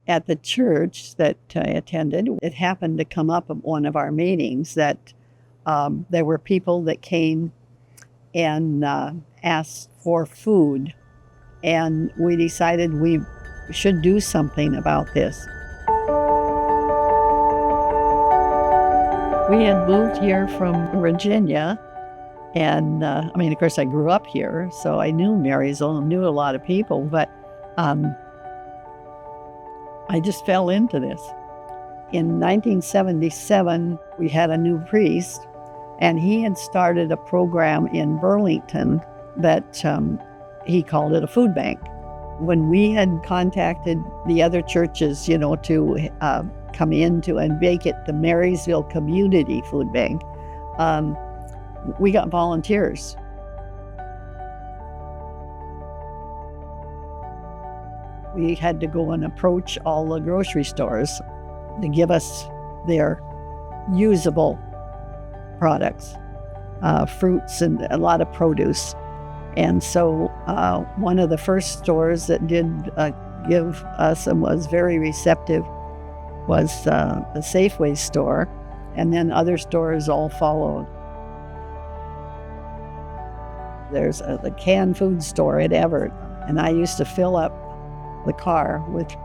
At the church that I attended, it happened to come up at one of our meetings that there were people that came and asked for food. And we decided we should do something about this. We had moved here from Virginia. And of course, I grew up here, so I knew Marysville, knew a lot of people, but I just fell into this. In 1977, we had a new priest, and he had started a program in Burlington that he called it a food bank. When we had contacted the other churches, to come into and make it the Marysville Community Food Bank, we got volunteers. We had to go and approach all the grocery stores to give us their usable products, fruits and a lot of produce. And so one of the first stores that did give us and was very receptive was the Safeway store, and then other stores all followed. There's the canned food store at Everett, and I used to fill up the car with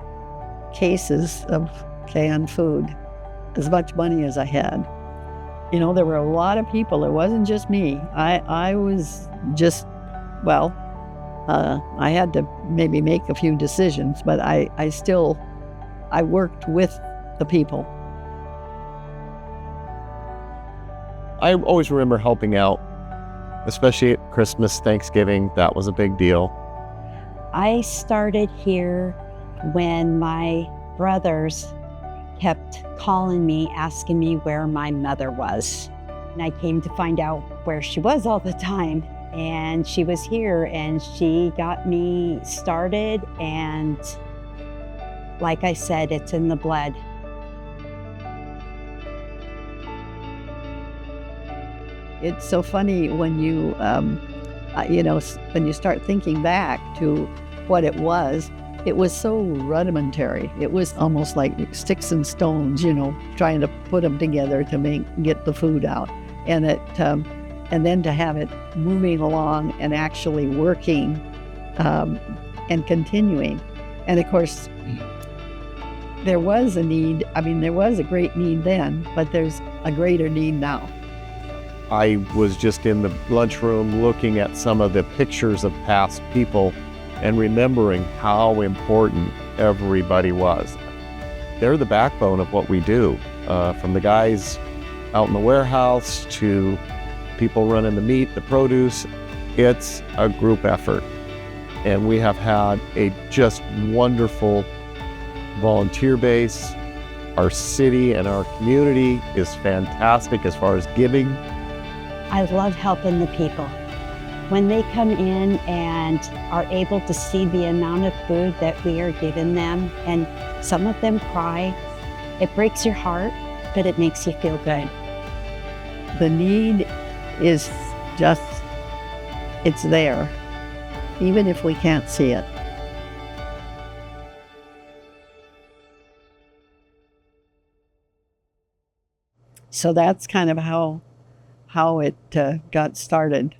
cases of canned food, as much money as I had. There were a lot of people. It wasn't just me. I was just, I had to maybe make a few decisions, but I worked with the people. I always remember helping out, especially at Christmas, Thanksgiving. That was a big deal. I started here when my brothers kept calling me, asking me where my mother was. And I came to find out where she was all the time. And she was here, and she got me started. And like I said, it's in the blood. It's so funny when you, when you start thinking back to what it was so rudimentary. It was almost like sticks and stones, trying to put them together to get the food out. And and then to have it moving along and actually working and continuing. And of course, there was a need. There was a great need then, but there's a greater need now. I was just in the lunchroom looking at some of the pictures of past people and remembering how important everybody was. They're the backbone of what we do, from the guys out in the warehouse to people running the meat, the produce. It's a group effort. And we have had a just wonderful volunteer base. Our city and our community is fantastic as far as giving. I love helping the people. When they come in and are able to see the amount of food that we are giving them, and some of them cry, it breaks your heart, but it makes you feel good. The need is just, it's there, even if we can't see it. So that's kind of how it got started.